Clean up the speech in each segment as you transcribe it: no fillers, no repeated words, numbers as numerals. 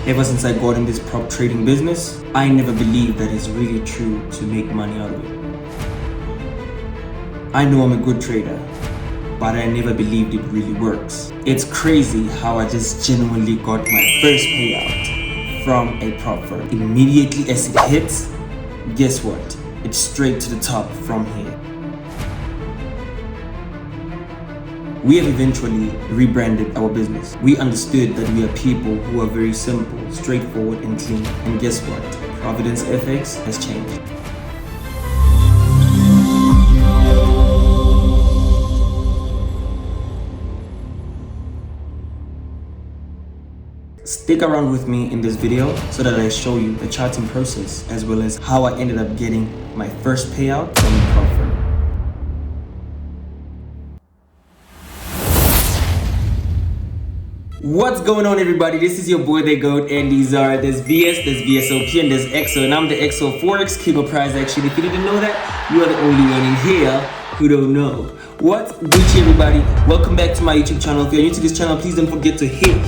Ever since I got in this prop trading business, I never believed that it's really true to make money out of it. I know I'm a good trader, but I never believed it really works. It's crazy how I just genuinely got my first payout from a prop firm. Immediately as it hits, guess what? It's straight to the top from here. We have eventually rebranded our business. We understood that we are people who are very simple, straightforward, and clean. And guess what? Providence FX has changed. Stick around with me in this video so that I show you the charting process as well as how I ended up getting my first payout from the prop firm. What's going on, everybody? This is your boy the GOAT, and these are there's VS, there's VSOP, and there's XO, and I'm the XO Forex King of Prize action. If you didn't know that, you are the only one in here who don't know. What's Gucci, everybody? Welcome back to my YouTube channel. If you're new to this channel, please don't forget to hit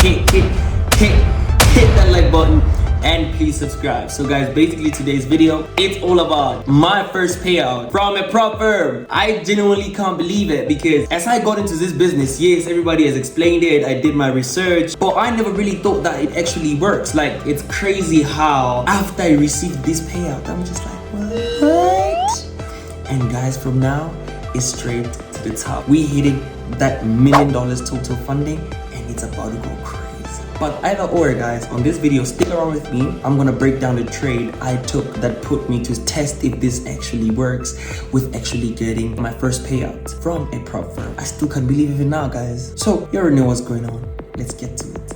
that like button and please subscribe. So guys, basically today's video, it's all about my first payout from a prop firm. I genuinely can't believe it because as I got into this business, yes, everybody has explained it, I did my research, but I never really thought that it actually works. Like, it's crazy how after I received this payout, I'm just like, what? And guys, from now, it's straight to the top. We hitting that $1 million total funding and it's about to go crazy. But either or, guys, on this video, stick around with me. I'm gonna break down the trade I took that put me to test if this actually works with actually getting my first payout from a prop firm. I still can't believe it now, guys. So you already know what's going on. Let's get to it.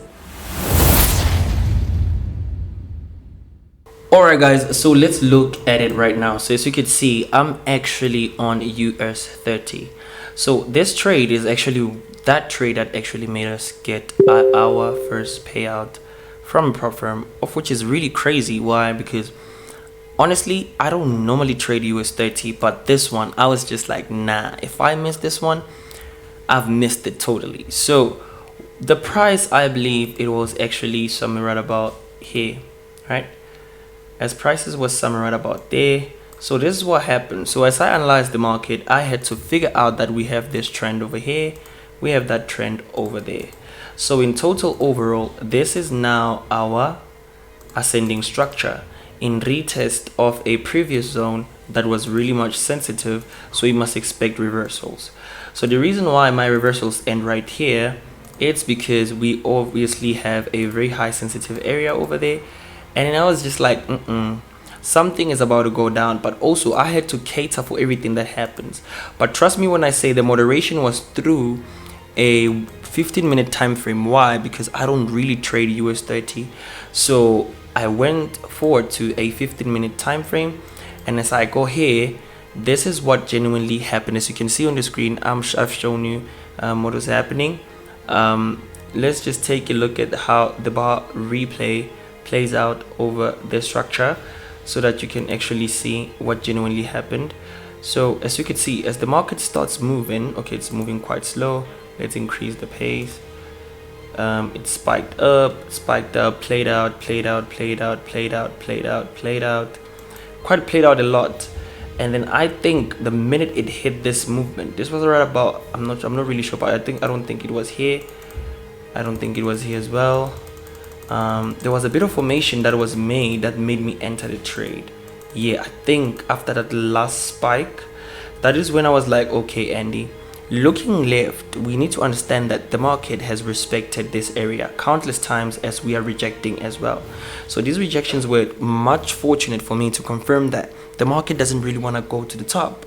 Alright guys, so let's look at it right now. So as you can see, I'm actually on US30. So this trade is actually that trade that actually made us get our first payout from a prop firm, of which is really crazy. Why? Because honestly, I don't normally trade US30, but this one I was just like, nah, if I miss this one, I've missed it totally. So the price, I believe it was actually somewhere right about here, right? As prices was somewhere right about there. So this is what happened. So as I analyzed the market, I had to figure out that we have this trend over here, we have that trend over there. So in total overall, this is now our ascending structure in retest of a previous zone that was really much sensitive, so we must expect reversals. So the reason why my reversals end right here, it's because we obviously have a very high sensitive area over there, and then I was just like, something is about to go down. But also I had to cater for everything that happens. But trust me when I say the moderation was through a 15-minute time frame. Why? Because I don't really trade US30, so I went forward to a 15-minute time frame, and as I go here, this is what genuinely happened. As you can see on the screen, I've shown you what was happening. Let's just take a look at how the bar replay plays out over the structure so that you can actually see what genuinely happened. So as you can see, as the market starts moving, okay, it's moving quite slow. Let's increase the pace. It spiked up, played out, quite played out a lot. And then I think the minute it hit this movement, this was right about, I'm not really sure, but I don't think it was here. I don't think it was here as well. There was a bit of formation that was made that made me enter the trade. Yeah, I think after that last spike, that is when I was like, okay, Andy, looking left, we need to understand that the market has respected this area countless times as we are rejecting as well. So these rejections were much fortunate for me to confirm that the market doesn't really want to go to the top.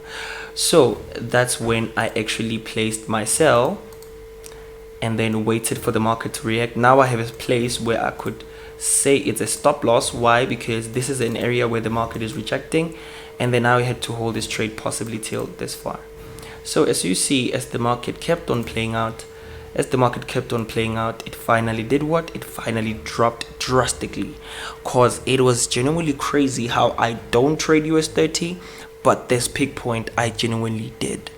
So that's when I actually placed my sell and then waited for the market to react. Now I have a place where I could say it's a stop loss. Why? Because this is an area where the market is rejecting, and then now I had to hold this trade possibly till this far. So as you see, as the market kept on playing out, it finally did what? It finally dropped drastically, cause it was genuinely crazy how I don't trade US30, but this peak point I genuinely did.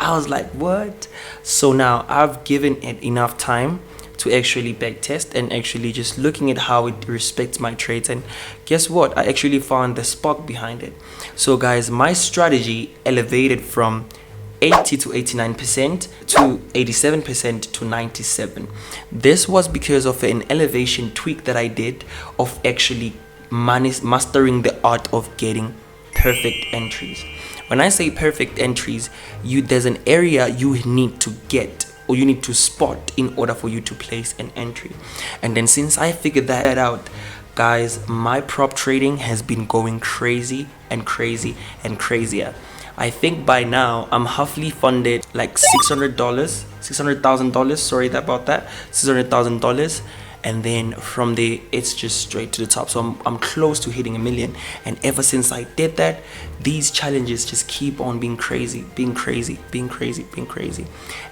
I was like, what? So now I've given it enough time to actually back test and actually just looking at how it respects my trades. And guess what, I actually found the spark behind it. So guys, my strategy elevated from 80 to 89% to 87% to 97. This was because of an elevation tweak that I did of actually mastering the art of getting perfect entries. When I say perfect entries, there's an area you need to get or you need to spot in order for you to place an entry. And then since I figured that out, guys, my prop trading has been going crazy and crazy and crazier. I think by now I'm halfly funded like $600,000, sorry about that, $600,000. And then from there it's just straight to the top. So I'm close to hitting $1 million. And ever since I did that, these challenges just keep on being crazy.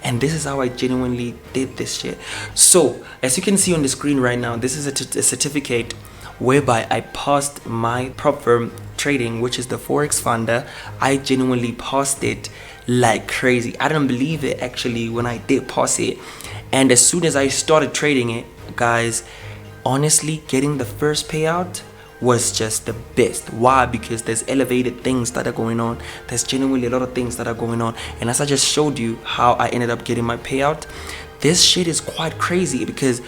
And this is how I genuinely did this shit. So as you can see on the screen right now, this is a certificate whereby I passed my prop firm trading, which is the Forex Funder. I genuinely passed it like crazy. I didn't believe it actually when I did pass it. And as soon as I started trading it, guys, honestly, getting the first payout was just the best. Why? Because there's elevated things that are going on. There's genuinely a lot of things that are going on. And as I just showed you how I ended up getting my payout, this shit is quite crazy because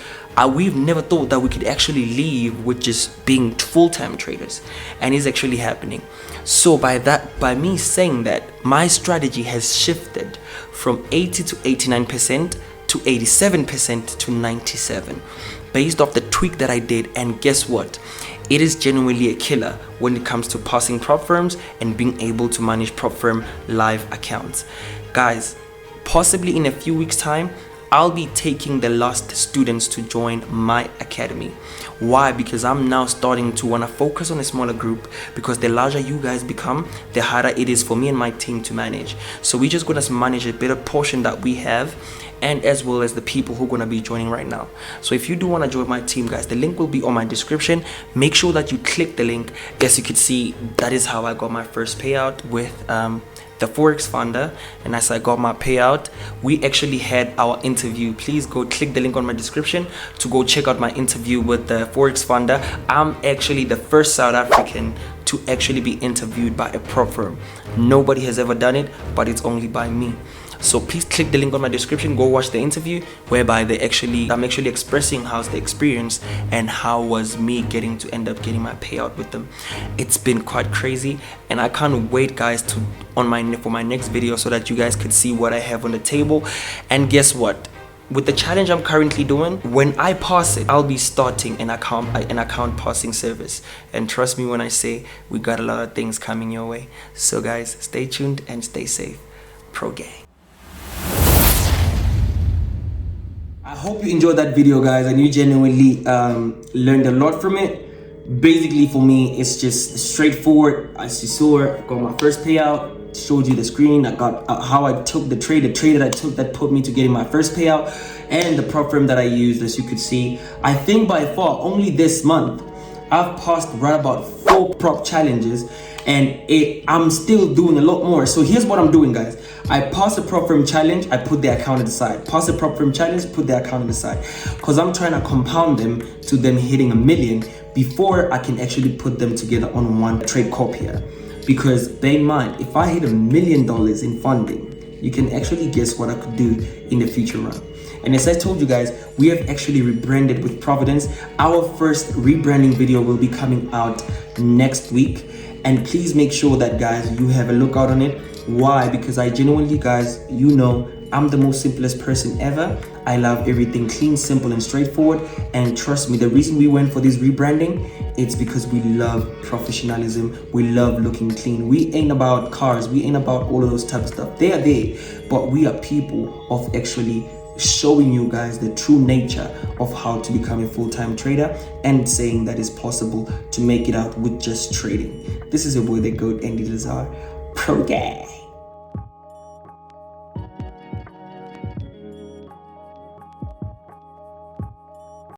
we've never thought that we could actually leave with just being full-time traders, and it's actually happening. So by me saying that, my strategy has shifted from 80 to 89% to 87% to 97% based off the tweak that I did. And guess what, it is genuinely a killer when it comes to passing prop firms and being able to manage prop firm live accounts. Guys, possibly in a few weeks time, I'll be taking the last students to join my academy. Why? Because I'm now starting to want to focus on a smaller group, because the larger you guys become, the harder it is for me and my team to manage. So we're just going to manage a better portion that we have, and as well as the people who are going to be joining right now. So if you do want to join my team, guys, the link will be on my description. Make sure that you click the link. As you can see, that is how I got my first payout with the Forex Funder. And as I got my payout, we actually had our interview. Please go click the link on my description to go check out my interview with the Forex Funder. I'm actually the first South African to actually be interviewed by a prop firm. Nobody has ever done it, but it's only by me. So please click the link on my description, go watch the interview whereby I'm actually expressing how's the experience and how was me getting to end up getting my payout with them. It's been quite crazy, and I can't wait, guys, for my next video so that you guys could see what I have on the table. And guess what? With the challenge I'm currently doing, when I pass it, I'll be starting an account passing service. And trust me when I say we got a lot of things coming your way. So guys, stay tuned and stay safe. Pro gang. I hope you enjoyed that video, guys, and you genuinely learned a lot from it. Basically, for me, it's just straightforward. As you saw, I got my first payout. Showed you the screen. I got how I took the trade that I took that put me to getting my first payout, and the prop firm that I used. As you could see, I think by far only this month I've passed right about 4 prop challenges, and I'm still doing a lot more. So here's what I'm doing, guys. I pass a prop firm challenge, I put the account at the side. Pass a prop firm challenge, put the account at the side, because I'm trying to compound them to them hitting $1 million before I can actually put them together on one trade copier. Because bear in mind, if I hit $1 million in funding, you can actually guess what I could do in the future run. And as I told you guys, we have actually rebranded with Providence. Our first rebranding video will be coming out next week. And please make sure that, guys, you have a look out on it. Why? Because I genuinely, guys, you know, I'm the most simplest person ever. I love everything clean, simple, and straightforward. And trust me, the reason we went for this rebranding, it's because we love professionalism. We love looking clean. We ain't about cars. We ain't about all of those type of stuff. They are there, but we are people of actually showing you guys the true nature of how to become a full-time trader and saying that it's possible to make it out with just trading. This is your boy, the GOAT, and it is our pro gang.